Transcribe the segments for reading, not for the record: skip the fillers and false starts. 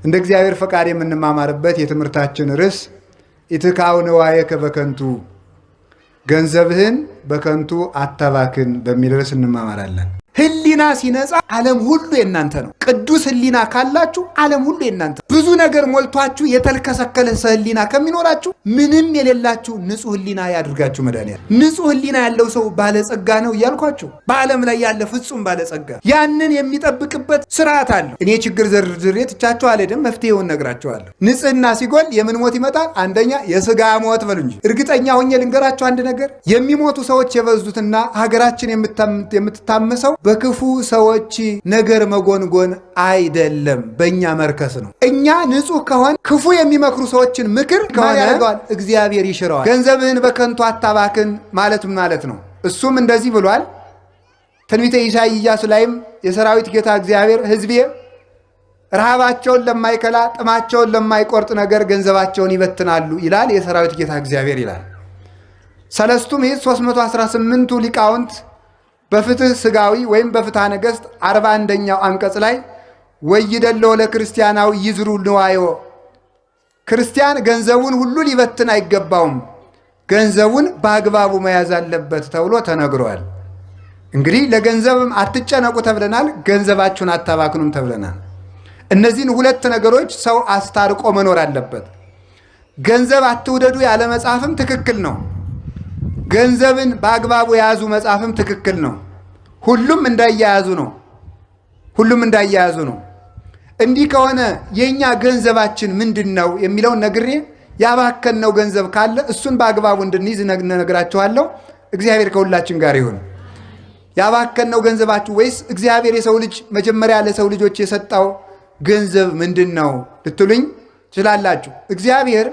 እንደ እግዚአብሔር ፈቃድ የምንማማርበት የትምህርታችን ርዕስ ኢትካው ንዋየከ በከንቱ ገንዘብህን በከንቱ አታባክን በሚል ርዕስ እንማማራለን። ህሊና ሲነጻ ዓለም ሁሉ የናንተ ነው። ቅዱስ ህሊና ካላችሁ ዓለም ሁሉ የናንተ። ብዙ ነገር ሞልቷችሁ የተልከሰከለ ህሊና ከሚኖራችሁ ምንም የሌላችሁ ንጹህ ህሊና ያድርጋችሁ መድኃኒዓለም። ንጹህ ህሊና ያለው ሰው ባለጸጋ ነው እያልኳችሁ፣ በዓለም ላይ ያለ ፍጹም ባለጸጋ ያንን የሚጠብቅበት ስርዓት አለው። እኔ ችግር ዘርዝሬ ትቻችሁ አልሄድም፣ መፍትሄውን ነግራችኋለሁ። ንጽህና ሲጎል የምን ሞት ይመጣል? አንደኛ የስጋ ሞት በሉ እንጂ። እርግጠኛ ሆኜ ልንገራችሁ አንድ ነገር፣ የሚሞቱ ሰዎች የበዙትና ሀገራችን የምትታመሰው በክፉ ሰዎች ነገር መጎንጎን አይደለም፣ በእኛ መርከስ ነው። እኛ ንጹህ ከሆን ክፉ የሚመክሩ ሰዎችን ምክር ከሆነ ያደርገዋል፣ እግዚአብሔር ይሽረዋል። ገንዘብህን በከንቱ አታባክን ማለት ነው። እሱም እንደዚህ ብሏል። ትንቢተ ኢሳይያስ ላይም የሰራዊት ጌታ እግዚአብሔር ሕዝቤ ረሃባቸውን ለማይከላ ጥማቸውን ለማይቆርጥ ነገር ገንዘባቸውን ይበትናሉ ይላል የሰራዊት ጌታ እግዚአብሔር ይላል። ሰለስቱ ምዕት 318ቱ ሊቃውንት በፍትህ ስጋዊ ወይም በፍትሐ ነገሥት 41ኛው አንቀጽ ላይ ወይደለው ለክርስቲያናዊ ይዝሩ ንዋዮ፣ ክርስቲያን ገንዘቡን ሁሉ ሊበትን አይገባውም፣ ገንዘቡን በአግባቡ መያዝ አለበት ተብሎ ተነግሯል። እንግዲህ ለገንዘብም አትጨነቁ ተብለናል፣ ገንዘባችሁን አታባክኑም ተብለናል። እነዚህን ሁለት ነገሮች ሰው አስታርቆ መኖር አለበት። ገንዘብ አትውደዱ ያለ መጽሐፍም ትክክል ነው። ገንዘብን በአግባቡ የያዙ መጽሐፍም ትክክል ነው። ሁሉም እንዳያያዙ ነው። እንዲህ ከሆነ የኛ ገንዘባችን ምንድን ነው የሚለውን ነግሬ ያባከነው ገንዘብ ካለ እሱን በአግባቡ እንድንይዝ ነግራችኋለሁ። እግዚአብሔር ከሁላችን ጋር ይሁን። ያባከነው ገንዘባችሁ ወይስ እግዚአብሔር የሰው ልጅ መጀመሪያ ለሰው ልጆች የሰጣው ገንዘብ ምንድን ነው ልትሉኝ ትችላላችሁ። እግዚአብሔር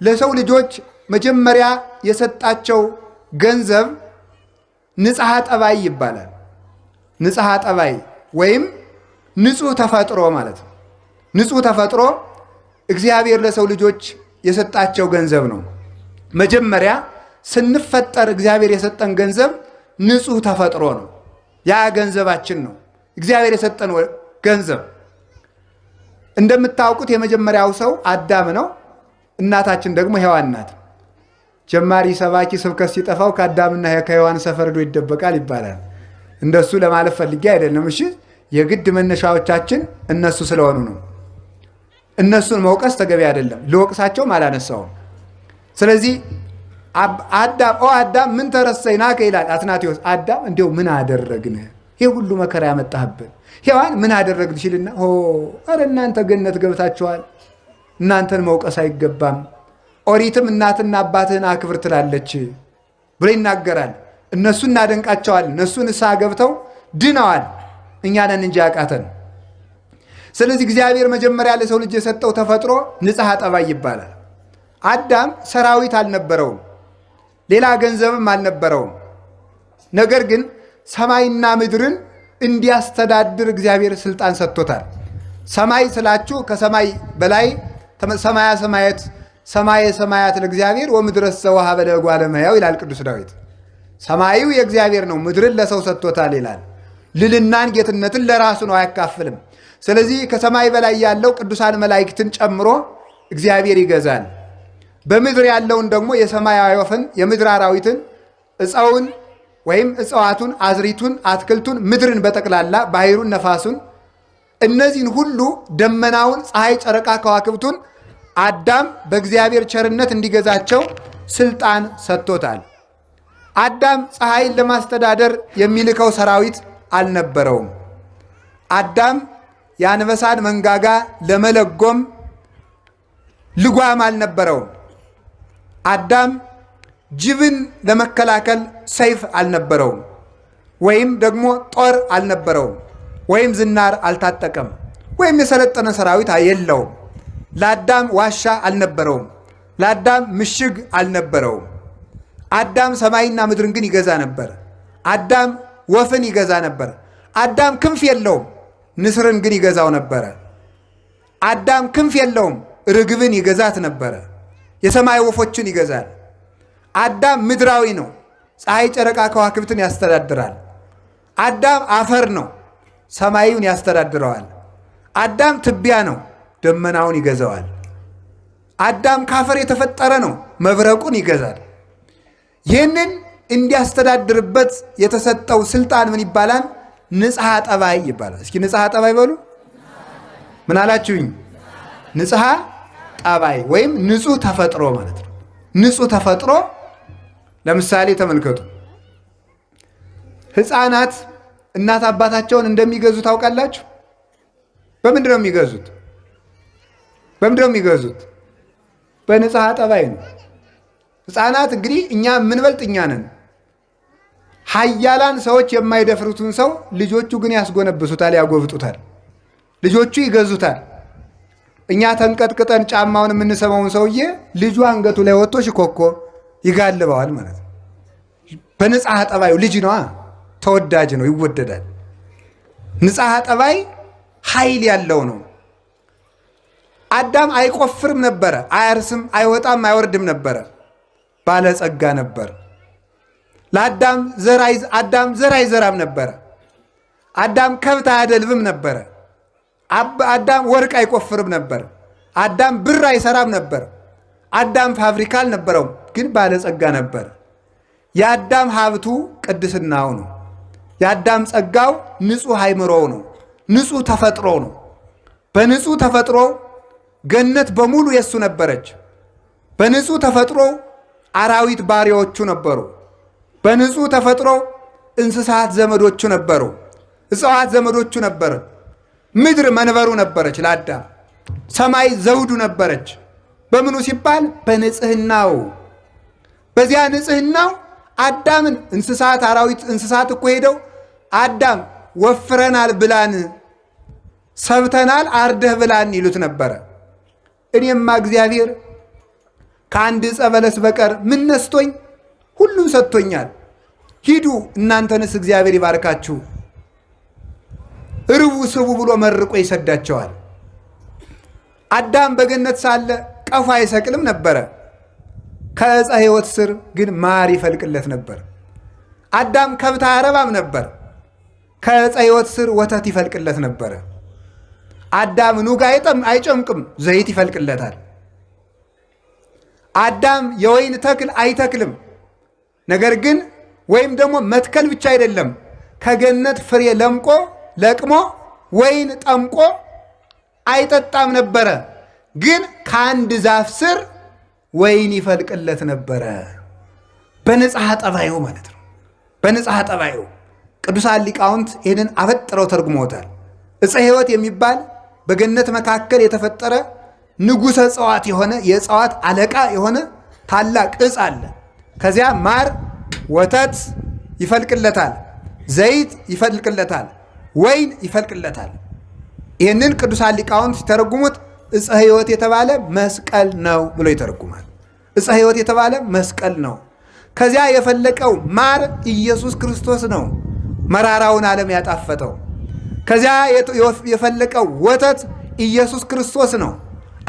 ለሰው ልጆች መጀመሪያ የሰጣቸው ገንዘብ ንጽሐ ጠባይ ይባላል። ንጽሐ ጠባይ ወይም ንጹህ ተፈጥሮ ማለት ነው። ንጹህ ተፈጥሮ እግዚአብሔር ለሰው ልጆች የሰጣቸው ገንዘብ ነው። መጀመሪያ ስንፈጠር እግዚአብሔር የሰጠን ገንዘብ ንጹህ ተፈጥሮ ነው። ያ ገንዘባችን ነው፣ እግዚአብሔር የሰጠን ገንዘብ። እንደምታውቁት የመጀመሪያው ሰው አዳም ነው። እናታችን ደግሞ ሔዋን ናት። ጀማሪ ሰባኪ ስብከት ሲጠፋው ከአዳምና ከሔዋን ሰፈርዶ ይደበቃል ይባላል። እንደሱ ለማለት ፈልጌ አይደለም። እሺ፣ የግድ መነሻዎቻችን እነሱ ስለሆኑ ነው። እነሱን መውቀስ ተገቢ አይደለም። ልወቅሳቸውም አላነሳውም። ስለዚህ አዳም ምን ተረሰይናከ ይላል አትናቴዎስ። አዳም እንዲያው ምን አደረግን? ይሄ ሁሉ መከራ ያመጣህብን። ሔዋን ምን አደረግን ሲልና ኧረ እናንተ ገነት ገብታችኋል፣ እናንተን መውቀስ አይገባም፣ ኦሪትም እናትና አባትህን አክብር ትላለች ብሎ ይናገራል። እነሱ እናደንቃቸዋል። እነሱ ንስሐ ገብተው ድነዋል። እኛ ነን እንጂ ያቃተን። ስለዚህ እግዚአብሔር መጀመሪያ ለሰው ልጅ የሰጠው ተፈጥሮ ንጽሐ ጠባይ ይባላል። አዳም ሰራዊት አልነበረውም፣ ሌላ ገንዘብም አልነበረውም። ነገር ግን ሰማይና ምድርን እንዲያስተዳድር እግዚአብሔር ስልጣን ሰጥቶታል። ሰማይ ስላችሁ ከሰማይ በላይ ሰማየ ሰማያት ለእግዚአብሔር ወምድረስ ዘወሀበ ለእጓለ እመሕያው ይላል ቅዱስ ዳዊት። ሰማዩ የእግዚአብሔር ነው፣ ምድርን ለሰው ሰጥቶታል ይላል። ልልናን ጌትነትን ለራሱ ነው፣ አያካፍልም። ስለዚህ ከሰማይ በላይ ያለው ቅዱሳን መላእክትን ጨምሮ እግዚአብሔር ይገዛል። በምድር ያለውን ደግሞ የሰማይ ወፍን፣ የምድር አራዊትን፣ ዕፀውን ወይም እጽዋቱን፣ አዝሪቱን፣ አትክልቱን፣ ምድርን በጠቅላላ ባሕሩን፣ ነፋሱን፣ እነዚህን ሁሉ ደመናውን፣ ፀሐይ፣ ጨረቃ፣ ከዋክብቱን አዳም በእግዚአብሔር ቸርነት እንዲገዛቸው ስልጣን ሰጥቶታል። አዳም ፀሐይን ለማስተዳደር የሚልከው ሰራዊት አልነበረውም። አዳም የአንበሳን መንጋጋ ለመለጎም ልጓም አልነበረውም። አዳም ጅብን ለመከላከል ሰይፍ አልነበረውም፣ ወይም ደግሞ ጦር አልነበረውም፣ ወይም ዝናር አልታጠቀም፣ ወይም የሰለጠነ ሰራዊት የለውም። ለአዳም ዋሻ አልነበረውም፣ ለአዳም ምሽግ አልነበረውም። አዳም ሰማይና ምድርን ግን ይገዛ ነበር። አዳም ወፍን ይገዛ ነበር። አዳም ክንፍ የለውም፣ ንስርን ግን ይገዛው ነበረ። አዳም ክንፍ የለውም፣ ርግብን ይገዛት ነበረ። የሰማይ ወፎችን ይገዛል። አዳም ምድራዊ ነው፣ ፀሐይ፣ ጨረቃ፣ ከዋክብትን ያስተዳድራል። አዳም አፈር ነው፣ ሰማዩን ያስተዳድረዋል። አዳም ትቢያ ነው፣ ደመናውን ይገዛዋል። አዳም ካፈር የተፈጠረ ነው፣ መብረቁን ይገዛል። ይህንን እንዲያስተዳድርበት የተሰጠው ስልጣን ምን ይባላል? ንጽሐ ጠባይ ይባላል። እስኪ ንጽሐ ጠባይ በሉ። ምን አላችሁኝ? ንጽሐ ጠባይ ወይም ንጹህ ተፈጥሮ ማለት ነው። ንጹህ ተፈጥሮ ለምሳሌ ተመልከቱ። ሕፃናት እናት አባታቸውን እንደሚገዙ ታውቃላችሁ? በምንድን ነው የሚገዙት? በምንድን ነው የሚገዙት? በንጽሐ ጠባይ ነው። ሕፃናት እንግዲህ እኛ የምንበልጥ እኛ ነን። ኃያላን ሰዎች የማይደፍሩትን ሰው ልጆቹ ግን ያስጎነብሱታል፣ ያጎብጡታል። ልጆቹ ይገዙታል። እኛ ተንቀጥቅጠን ጫማውን የምንሰማውን ሰውዬ ልጁ አንገቱ ላይ ወጥቶ ሽኮኮ ይጋልበዋል ማለት ነው። በንጽሐ ጠባዩ ልጅ ነዋ፣ ተወዳጅ ነው፣ ይወደዳል። ንጽሐ ጠባይ ኃይል ያለው ነው። አዳም አይቆፍርም ነበረ፣ አያርስም፣ አይወጣም፣ አይወርድም ነበረ። ባለጸጋ ነበር። ለአዳም ዘር አይዘራም ነበረ። አዳም ከብት አያደልብም ነበረ። አዳም ወርቅ አይቆፍርም ነበር። አዳም ብር አይሰራም ነበር። አዳም ፋብሪካ አልነበረውም፣ ግን ባለጸጋ ነበር። የአዳም ሀብቱ ቅድስናው ነው። የአዳም ጸጋው ንጹሕ አእምሮው ነው፣ ንጹሕ ተፈጥሮ ነው። በንጹሕ ተፈጥሮ ገነት በሙሉ የሱ ነበረች። በንጹሕ ተፈጥሮ አራዊት ባሪያዎቹ ነበሩ። በንጹሕ ተፈጥሮ እንስሳት ዘመዶቹ ነበሩ። እጽዋት ዘመዶቹ ነበሩ። ምድር መንበሩ ነበረች ለአዳም። ሰማይ ዘውዱ ነበረች። በምኑ ሲባል በንጽህናው። በዚያ ንጽህናው አዳምን እንስሳት አራዊት እንስሳት እኮ ሄደው አዳም ወፍረናል ብላን፣ ሰብተናል አርደህ ብላን ይሉት ነበረ። እኔማ እግዚአብሔር ከአንድ ዕፀ በለስ በቀር ምን ነስቶኝ? ሁሉን ሰጥቶኛል። ሂዱ እናንተንስ እግዚአብሔር ይባርካችሁ፣ ርቡ ስቡ ብሎ መርቆ ይሰዳቸዋል። አዳም በገነት ሳለ ቀፎ አይሰቅልም ነበረ። ከዕፀ ሕይወት ስር ግን ማር ይፈልቅለት ነበር። አዳም ከብት አያረባም ነበር። ከዕፀ ሕይወት ስር ወተት ይፈልቅለት ነበረ። አዳም ኑግ አይጨምቅም፣ ዘይት ይፈልቅለታል። አዳም የወይን ተክል አይተክልም። ነገር ግን ወይም ደግሞ መትከል ብቻ አይደለም፣ ከገነት ፍሬ ለቅሞ ወይን ጠምቆ አይጠጣም ነበረ። ግን ከአንድ ዛፍ ስር ወይን ይፈልቅለት ነበረ። በንጽሐ ጠባዩ ማለት ነው። በንጽሐ ጠባዩ ቅዱሳን ሊቃውንት ይህንን አበጥረው ተርጉመውታል። ዕፀ ሕይወት የሚባል በገነት መካከል የተፈጠረ ንጉሠ እጽዋት የሆነ የእጽዋት አለቃ የሆነ ታላቅ ዕፅ አለ። ከዚያ ማር ወተት ይፈልቅለታል፣ ዘይት ይፈልቅለታል፣ ወይን ይፈልቅለታል። ይህንን ቅዱሳን ሊቃውንት ሲተረጉሙት ዕፀ ሕይወት የተባለ መስቀል ነው ብሎ ይተረጉማል። ዕፀ ሕይወት የተባለ መስቀል ነው። ከዚያ የፈለቀው ማር ኢየሱስ ክርስቶስ ነው፣ መራራውን ዓለም ያጣፈጠው። ከዚያ የፈለቀው ወተት ኢየሱስ ክርስቶስ ነው።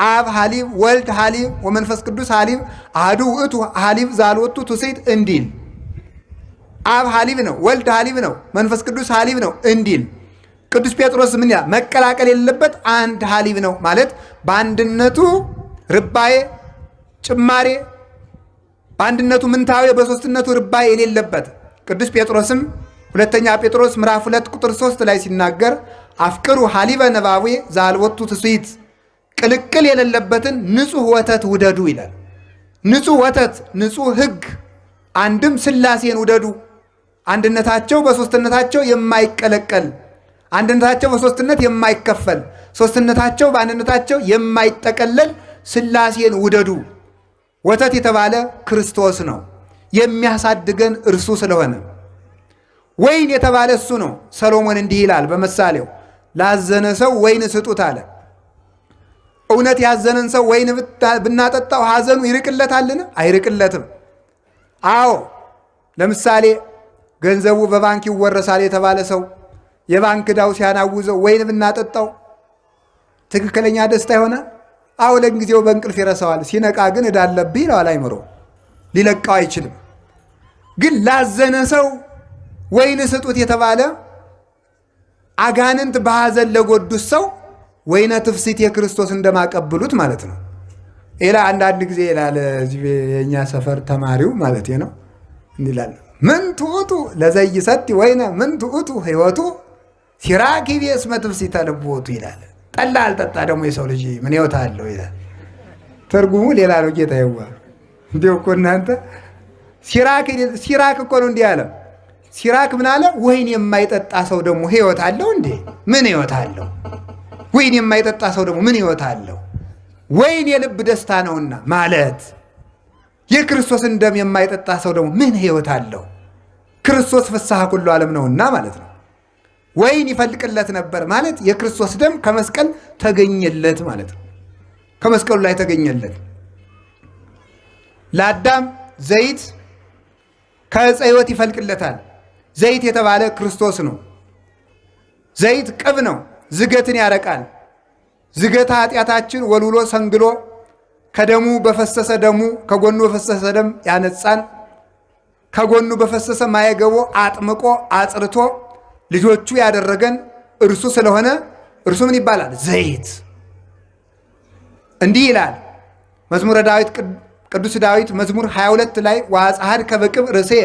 አብ ሐሊብ ወልድ ሐሊብ ወመንፈስ ቅዱስ ሐሊብ አሐዱ ውእቱ ሐሊብ ዛልወቱ ትውስት እንዲል አብ ሐሊብ ነው፣ ወልድ ሐሊብ ነው፣ መንፈስ ቅዱስ ሐሊብ ነው እንዲል ቅዱስ ጴጥሮስ ምን መቀላቀል የሌለበት አንድ ሐሊብ ነው ማለት በአንድነቱ ርባዬ ጭማሬ፣ በአንድነቱ ምንታዌ በሦስትነቱ ርባዬ የሌለበት ቅዱስ ጴጥሮስም ሁለተኛ ጴጥሮስ ምዕራፍ 2 ቁጥር 3 ላይ ሲናገር አፍቅሩ ሐሊበ ነባቤ ዛልወቱ ትውስት፣ ቅልቅል የሌለበትን ንጹሕ ወተት ውደዱ ይላል። ንጹሕ ወተት፣ ንጹሕ ሕግ፣ አንድም ሥላሴን ውደዱ። አንድነታቸው በሦስትነታቸው የማይቀለቀል፣ አንድነታቸው በሦስትነት የማይከፈል፣ ሦስትነታቸው በአንድነታቸው የማይጠቀለል ሥላሴን ውደዱ። ወተት የተባለ ክርስቶስ ነው፣ የሚያሳድገን እርሱ ስለሆነ። ወይን የተባለ እሱ ነው። ሰሎሞን እንዲህ ይላል በምሳሌው ላዘነ ሰው ወይን ስጡት አለ። እውነት ያዘነን ሰው ወይን ብናጠጣው ሐዘኑ ይርቅለታልን? አይርቅለትም። አዎ ለምሳሌ ገንዘቡ በባንክ ይወረሳል የተባለ ሰው የባንክ ዕዳው ሲያናውዘው ወይን ብናጠጣው ትክክለኛ ደስታ ይሆናል? አዎ ለጊዜው በእንቅልፍ ይረሳዋል። ሲነቃ ግን ዕዳ አለብኝ ይለዋል። አይምሮ ሊለቃው አይችልም። ግን ላዘነ ሰው ወይን ስጡት የተባለ አጋንንት በሐዘን ለጎዱት ሰው ወይነ ትፍሲት የክርስቶስ እንደማቀብሉት ማለት ነው። ሌላ አንዳንድ ጊዜ ይላል እዚህ የኛ ሰፈር ተማሪው ማለት ነው እንዲላል ምን ትውጡ ለዘይሰቲ ወይነ ምን ትውጡ ህይወቱ ሲራክ ቢስመ ትፍሲተ ልቦቱ ይላል። ጠላ አልጠጣ ደግሞ የሰው ልጅ ምን ህይወት አለው ይላል። ትርጉሙ ሌላ ነው። ጌታ ይዋ እንዲሁ እኮ እናንተ ሲራክ እኮ ነው እንዲህ አለ። ሲራክ ምን አለ? ወይን የማይጠጣ ሰው ደግሞ ህይወት አለው እንዴ? ምን ህይወት አለው? ወይን የማይጠጣ ሰው ደግሞ ምን ህይወት አለው? ወይን የልብ ደስታ ነውና ማለት የክርስቶስን ደም የማይጠጣ ሰው ደግሞ ምን ህይወት አለው? ክርስቶስ ፍስሐ ኩሉ ዓለም ነውና ማለት ነው። ወይን ይፈልቅለት ነበር ማለት የክርስቶስ ደም ከመስቀል ተገኘለት ማለት ነው። ከመስቀሉ ላይ ተገኘለት። ለአዳም ዘይት ከዕፀ ሕይወት ይፈልቅለታል። ዘይት የተባለ ክርስቶስ ነው። ዘይት ቅብ ነው፣ ዝገትን ያረቃል። ዝገት ኃጢአታችን ወልውሎ ሰንግሎ ከደሙ በፈሰሰ ደሙ ከጎኑ በፈሰሰ ደም ያነጻን። ከጎኑ በፈሰሰ ማየገቦ አጥምቆ አጽርቶ ልጆቹ ያደረገን እርሱ ስለሆነ እርሱ ምን ይባላል? ዘይት። እንዲህ ይላል መዝሙረ ዳዊት ቅዱስ ዳዊት መዝሙር 22 ላይ ወአጽሐድከ በቅብ ርእስየ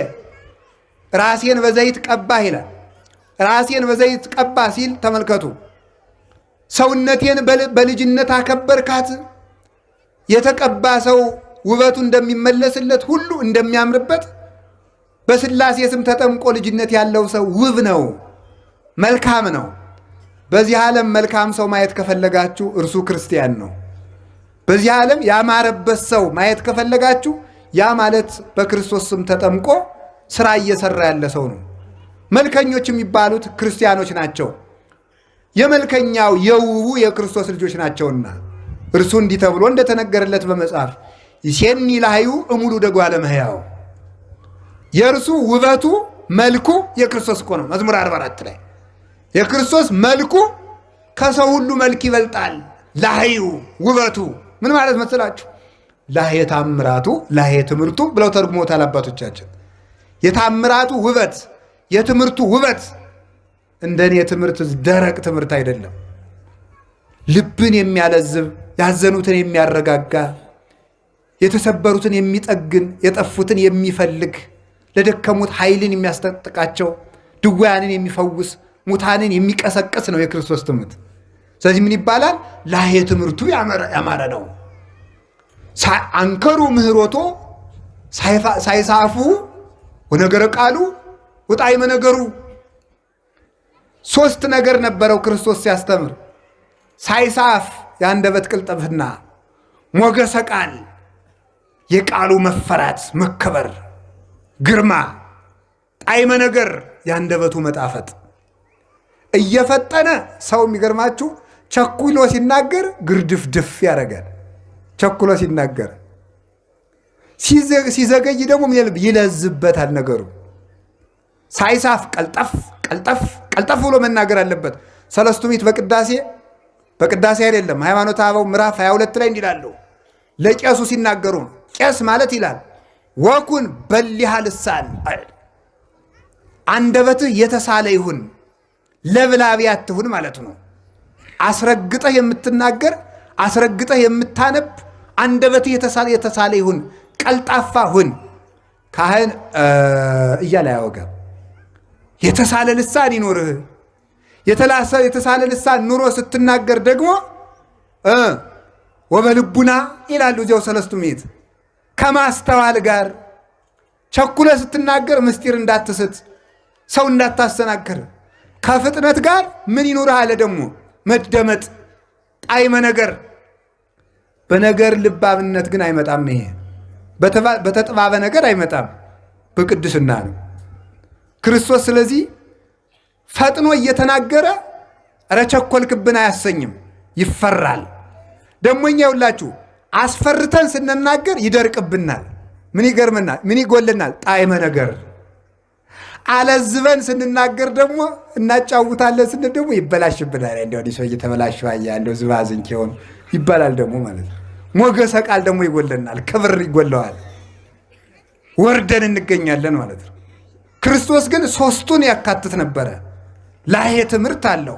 ራሴን በዘይት ቀባህ ይላል። ራሴን በዘይት ቀባ ሲል ተመልከቱ። ሰውነቴን በልጅነት አከበርካት። የተቀባ ሰው ውበቱ እንደሚመለስለት ሁሉ እንደሚያምርበት በሥላሴ ስም ተጠምቆ ልጅነት ያለው ሰው ውብ ነው፣ መልካም ነው። በዚህ ዓለም መልካም ሰው ማየት ከፈለጋችሁ እርሱ ክርስቲያን ነው። በዚህ ዓለም ያማረበት ሰው ማየት ከፈለጋችሁ ያ ማለት በክርስቶስ ስም ተጠምቆ ስራ እየሰራ ያለ ሰው ነው። መልከኞች የሚባሉት ክርስቲያኖች ናቸው። የመልከኛው የውቡ የክርስቶስ ልጆች ናቸውና እርሱ እንዲህ ተብሎ እንደተነገረለት በመጽሐፍ ይሴኒ ላህዩ እሙሉ ደጓ ለመህያው የእርሱ ውበቱ መልኩ የክርስቶስ እኮ ነው። መዝሙር 44 ላይ የክርስቶስ መልኩ ከሰው ሁሉ መልክ ይበልጣል። ላህዩ ውበቱ ምን ማለት መሰላችሁ? ላህየ ታምራቱ ላህየ ትምህርቱ ብለው ተርጉሞታል አባቶቻችን። የታምራቱ ውበት የትምህርቱ ውበት እንደኔ ትምህርት ደረቅ ትምህርት አይደለም። ልብን የሚያለዝብ ያዘኑትን የሚያረጋጋ የተሰበሩትን የሚጠግን የጠፉትን የሚፈልግ ለደከሙት ኃይልን የሚያስጠጥቃቸው ድውያንን የሚፈውስ ሙታንን የሚቀሰቅስ ነው የክርስቶስ ትምህርት። ስለዚህ ምን ይባላል? ላህየ ትምህርቱ ያማረ ነው። አንከሩ ምህሮቶ ሳይሳፉ ወነገረ ቃሉ ወጣዕመ ነገሩ። ሶስት ነገር ነበረው ክርስቶስ ሲያስተምር፣ ሳይሳፍ የአንደበት ቅልጥፍና፣ ሞገሰ ቃል የቃሉ መፈራት መከበር ግርማ፣ ጣዕመ ነገር የአንደበቱ መጣፈጥ። እየፈጠነ ሰው የሚገርማችሁ ቸኩሎ ሲናገር ግርድፍድፍ ያደርጋል። ቸኩሎ ሲናገር ሲዘገይ ደግሞ ይለዝበታል ነገሩ። ሳይሳፍ ቀልጠፍ ቀልጠፍ ቀልጠፍ ብሎ መናገር አለበት። ሰለስቱ ምዕት በቅዳሴ አይደለም ሃይማኖተ አበው ምዕራፍ 22 ላይ እንዲላሉ ለቄሱ ሲናገሩ ቄስ ማለት ይላል ወኩን በሊሃ ልሳን አንደበትህ የተሳለ ይሁን ለብላቢ አትሁን ማለት ነው። አስረግጠህ የምትናገር አስረግጠህ የምታነብ አንደበትህ የተሳለ ይሁን፣ ቀልጣፋ ሁን። ካህን እያለ ያወጋም የተሳለ ልሳን ይኖርህ። የተሳለ ልሳን ኑሮ ስትናገር ደግሞ ወበልቡና ይላሉ እዚያው ሰለስቱ ምዕት ከማስተዋል ጋር ቸኩለ ስትናገር ምስጢር እንዳትስት ሰው እንዳታሰናክር ከፍጥነት ጋር ምን ይኖርህ አለ ደግሞ መደመጥ ጣዕመ ነገር። በነገር ልባብነት ግን አይመጣም። ይሄ በተጥባበ ነገር አይመጣም፣ በቅድስና ነው ክርስቶስ። ስለዚህ ፈጥኖ እየተናገረ ኧረ ቸኮልክብን አያሰኝም፣ ይፈራል። ደግሞ እኛ ይውላችሁ አስፈርተን ስንናገር ይደርቅብናል። ምን ይገርምናል? ምን ይጎልናል? ጣዕመ ነገር። አለዝበን ስንናገር ደግሞ እናጫውታለን ስንል ደግሞ ይበላሽብናል። እንዲያው ሰው እየተበላሽ ያለው ዝባዝንክ ሆኖ ይባላል ደግሞ ማለት ነው። ሞገሰ ቃል ደግሞ ይጎለናል፣ ክብር ይጎለዋል፣ ወርደን እንገኛለን ማለት ነው። ክርስቶስ ግን ሶስቱን ያካትት ነበረ። ላህየ ትምህርት አለው፣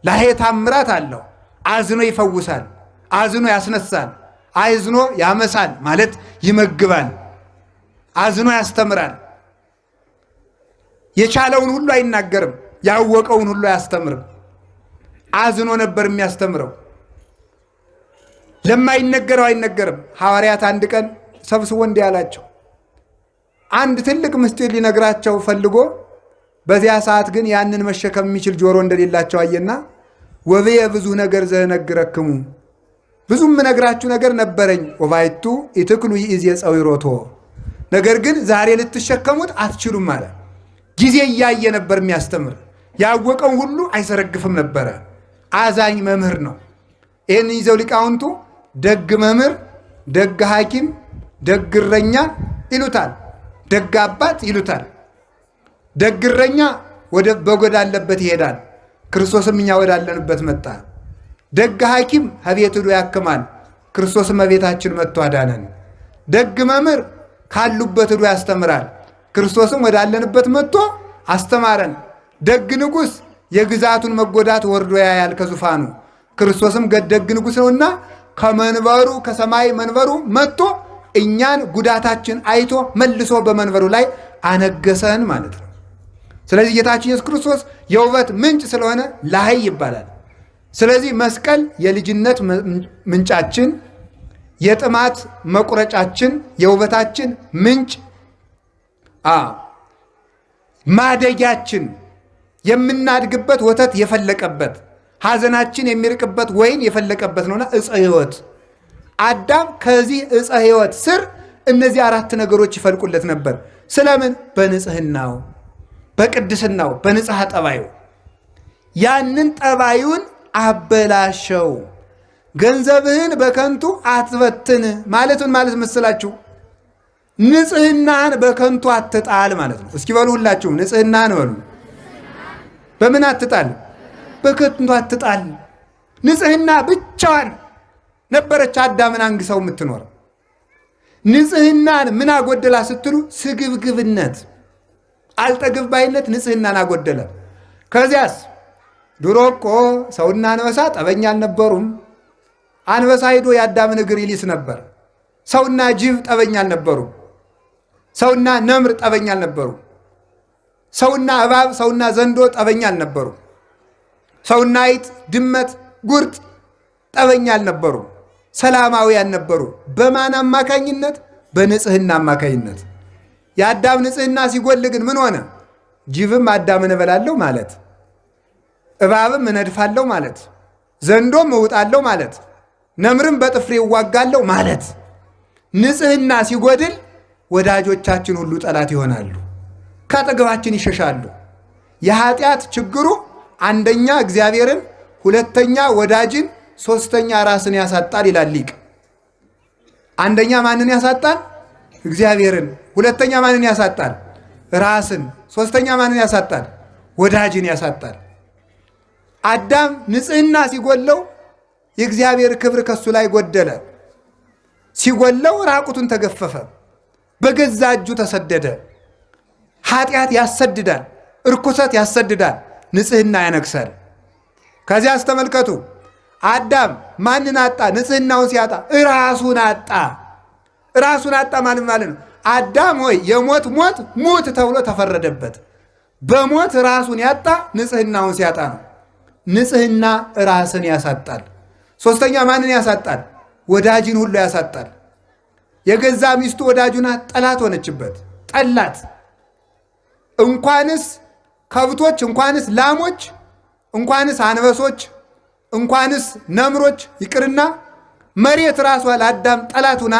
ላህየ ታምራት አለው፣ አዝኖ ይፈውሳል፣ አዝኖ ያስነሳል፣ አዝኖ ያመሳል ማለት ይመግባል፣ አዝኖ ያስተምራል። የቻለውን ሁሉ አይናገርም፣ ያወቀውን ሁሉ አያስተምርም። አዝኖ ነበር የሚያስተምረው። ለማይነገረው አይነገርም። ሐዋርያት አንድ ቀን ሰብስቦ እንዲህ አላቸው። አንድ ትልቅ ምስጢር ሊነግራቸው ፈልጎ በዚያ ሰዓት ግን ያንን መሸከም የሚችል ጆሮ እንደሌላቸው አየና ወብየ ብዙ ነገር ዘነግረክሙ፣ ብዙም ነግራችሁ ነገር ነበረኝ። ወባይቱ ኢትክሉ ይእዜ ጸዊሮቶ፣ ነገር ግን ዛሬ ልትሸከሙት አትችሉም አለ። ጊዜ እያየ ነበር የሚያስተምር። ያወቀው ሁሉ አይሰረግፍም ነበረ። አዛኝ መምህር ነው። ይህን ይዘው ሊቃውንቱ ደግ መምህር፣ ደግ ሐኪም፣ ደግ እረኛ ይሉታል። ደግ አባት ይሉታል። ደግ እረኛ ወደ በጎዳለበት ይሄዳል። ክርስቶስም እኛ ወዳለንበት መጣ። ደግ ሐኪም ከቤት ሄዶ ያክማል። ክርስቶስም በቤታችን መጥቶ አዳነን። ደግ መምህር ካሉበት ሄዶ ያስተምራል። ክርስቶስም ወዳለንበት መጥቶ አስተማረን። ደግ ንጉሥ የግዛቱን መጎዳት ወርዶ ያያል ከዙፋኑ። ክርስቶስም ደግ ንጉሥ ነውና ከመንበሩ ከሰማይ መንበሩ መጥቶ እኛን ጉዳታችን አይቶ መልሶ በመንበሩ ላይ አነገሰን ማለት ነው። ስለዚህ ጌታችን ኢየሱስ ክርስቶስ የውበት ምንጭ ስለሆነ ላይ ይባላል። ስለዚህ መስቀል የልጅነት ምንጫችን፣ የጥማት መቁረጫችን፣ የውበታችን ምንጭ፣ ማደጊያችን፣ የምናድግበት ወተት የፈለቀበት፣ ሐዘናችን የሚርቅበት ወይን የፈለቀበት ነውና ዕፀ ሕይወት። አዳም ከዚህ ዕፀ ሕይወት ስር እነዚህ አራት ነገሮች ይፈልቁለት ነበር። ስለምን? በንጽህናው፣ በቅድስናው፣ በንጽሐ ጠባዩ። ያንን ጠባዩን አበላሸው። ገንዘብህን በከንቱ አትበትን ማለቱን ማለት መስላችሁ? ንጽህናን በከንቱ አትጣል ማለት ነው። እስኪ በሉ ሁላችሁም ንጽህናን በሉ። በምን አትጣል? በከንቱ አትጣል። ንጽህና ብቻዋን ነበረች አዳምን አንግሰው የምትኖር። ንጽህናን ምን አጎደላ ስትሉ? ስግብግብነት፣ አልጠግብ ባይነት ንጽህናን አጎደለ። ከዚያስ ድሮ እኮ ሰውና አንበሳ ጠበኛ አልነበሩም። አንበሳ ሂዶ የአዳምን እግር ይሊስ ነበር። ሰውና ጅብ ጠበኛ አልነበሩም። ሰውና ነምር ጠበኛ አልነበሩም። ሰውና እባብ፣ ሰውና ዘንዶ ጠበኛ አልነበሩም። ሰውና አይጥ፣ ድመት፣ ጉርጥ ጠበኛ አልነበሩም። ሰላማዊያን ነበሩ። በማን አማካኝነት? በንጽህና አማካኝነት። የአዳም ንጽህና ሲጎል ግን ምን ሆነ? ጅብም አዳምን እበላለሁ ማለት፣ እባብም እነድፋለሁ ማለት፣ ዘንዶም እውጣለሁ ማለት፣ ነምርም በጥፍሬ እዋጋለሁ ማለት። ንጽህና ሲጎድል ወዳጆቻችን ሁሉ ጠላት ይሆናሉ፣ ከአጠገባችን ይሸሻሉ። የኃጢአት ችግሩ አንደኛ እግዚአብሔርን፣ ሁለተኛ ወዳጅን፣ ሶስተኛ ራስን ያሳጣል ይላል ሊቅ። አንደኛ ማንን ያሳጣል? እግዚአብሔርን። ሁለተኛ ማንን ያሳጣል? ራስን። ሶስተኛ ማንን ያሳጣል? ወዳጅን ያሳጣል። አዳም ንጽህና ሲጎለው የእግዚአብሔር ክብር ከሱ ላይ ጎደለ። ሲጎለው ራቁቱን ተገፈፈ፣ በገዛ እጁ ተሰደደ። ኃጢአት ያሰድዳል፣ እርኩሰት ያሰድዳል፣ ንጽህና ያነግሳል። ከዚያ አስተመልከቱ፣ አዳም ማንን አጣ? ንጽህናውን ሲያጣ ራሱን አጣ። ራሱን አጣ ማለት ነው። አዳም ሆይ የሞት ሞት ሙት ተብሎ ተፈረደበት። በሞት ራሱን ያጣ ንጽህናውን ሲያጣ ነው። ንጽህና ራስን ያሳጣል። ሶስተኛ ማንን ያሳጣል? ወዳጅን ሁሉ ያሳጣል። የገዛ ሚስቱ ወዳጁና ጠላት ሆነችበት፣ ጠላት። እንኳንስ ከብቶች፣ እንኳንስ ላሞች፣ እንኳንስ አንበሶች፣ እንኳንስ ነምሮች ይቅርና መሬት ራሷ ለአዳም ጠላቱና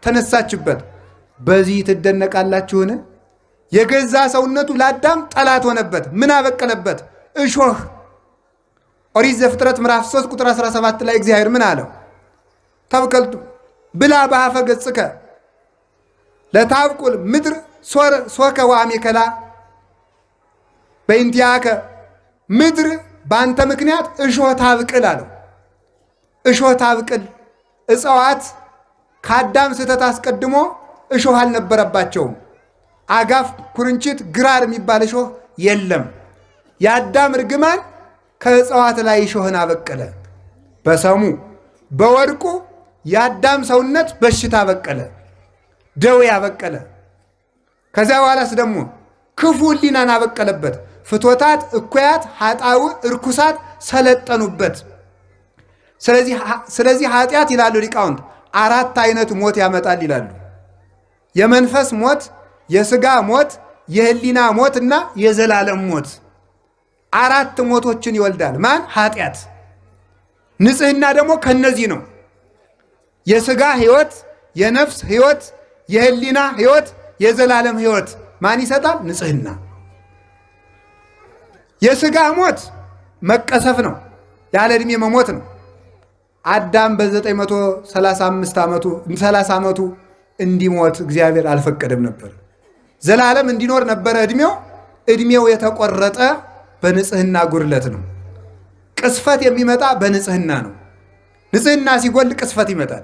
ተነሳችበት። በዚህ ትደነቃላችሁን? የገዛ ሰውነቱ ለአዳም ጠላት ሆነበት። ምን አበቀለበት? እሾህ። ኦሪት ዘፍጥረት ምዕራፍ 3 ቁጥር 17 ላይ እግዚአብሔር ምን አለው? ተብከልቱ ብላ በአፈ ገጽከ ለታብቁል ምድር ሶከ ወአሜከላ በእንቲአከ፣ ምድር በአንተ ምክንያት እሾህ ታብቅል አለው። እሾህ ታብቅል። እጽዋት ከአዳም ስህተት አስቀድሞ እሾህ አልነበረባቸውም። አጋፍ፣ ኩርንችት፣ ግራር የሚባል እሾህ የለም። የአዳም እርግማን ከእጽዋት ላይ እሾህን አበቀለ። በሰሙ በወድቁ የአዳም ሰውነት በሽታ በቀለ፣ ደዌ ያበቀለ። ከዚያ በኋላስ ደግሞ ክፉ ሕሊናን አበቀለበት። ፍቶታት፣ እኩያት፣ ኃጣው፣ እርኩሳት ሰለጠኑበት። ስለዚህ ኃጢአት ይላሉ ሊቃውንት 4 አይነት ሞት ያመጣል ይላሉ። የመንፈስ ሞት፣ የሥጋ ሞት፣ የሕሊና ሞት እና የዘላለም ሞት 4 ሞቶችን ይወልዳል። ማን? ኃጢአት። ንጽሕና ደግሞ ከነዚህ ነው። የሥጋ ሕይወት፣ የነፍስ ሕይወት፣ የሕሊና ሕይወት፣ የዘላለም ሕይወት ማን ይሰጣል? ንጽሕና። የሥጋ ሞት መቀሰፍ ነው፣ ያለ ዕድሜ መሞት ነው። አዳም በ935 ዓመቱ 30 ዓመቱ እንዲሞት እግዚአብሔር አልፈቀደም ነበር። ዘላለም እንዲኖር ነበረ ዕድሜው የተቆረጠ በንጽሕና ጉድለት ነው። ቅስፈት የሚመጣ በንጽሕና ነው። ንጽሕና ሲጎል ቅስፈት ይመጣል።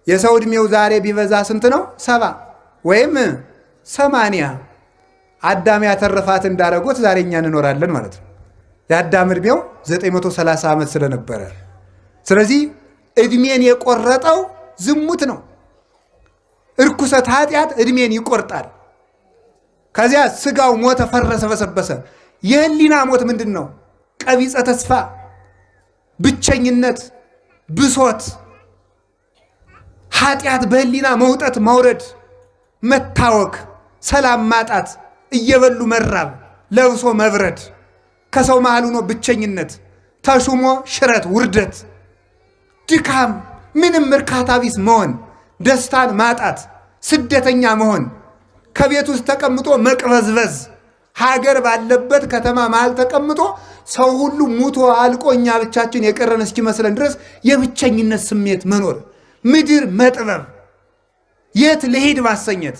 የሰው ዕድሜው ዛሬ ቢበዛ ስንት ነው? 70 ወይም 80። አዳም ያተረፋት እንዳረጉት ዛሬ እኛ እንኖራለን ማለት ነው። የአዳም ዕድሜው 930 ዓመት ስለነበረ፣ ስለዚህ ዕድሜን የቆረጠው ዝሙት ነው። እርኩሰት፣ ኃጢአት ዕድሜን ይቆርጣል። ከዚያ ሥጋው ሞተ፣ ፈረሰ፣ በሰበሰ። የሕሊና ሞት ምንድን ነው? ቀቢጸ ተስፋ፣ ብቸኝነት፣ ብሶት፣ ኃጢአት በሕሊና መውጠት መውረድ፣ መታወክ፣ ሰላም ማጣት፣ እየበሉ መራብ፣ ለብሶ መብረድ፣ ከሰው መሃል ሆኖ ብቸኝነት፣ ተሹሞ ሽረት፣ ውርደት፣ ድካም፣ ምንም እርካታ ቢስ መሆን፣ ደስታን ማጣት፣ ስደተኛ መሆን፣ ከቤት ውስጥ ተቀምጦ መቅበዝበዝ፣ ሀገር ባለበት ከተማ መሃል ተቀምጦ ሰው ሁሉ ሙቶ አልቆ እኛ ብቻችን የቀረን እስኪመስለን ድረስ የብቸኝነት ስሜት መኖር፣ ምድር መጥበብ፣ የት ልሄድ ማሰኘት፣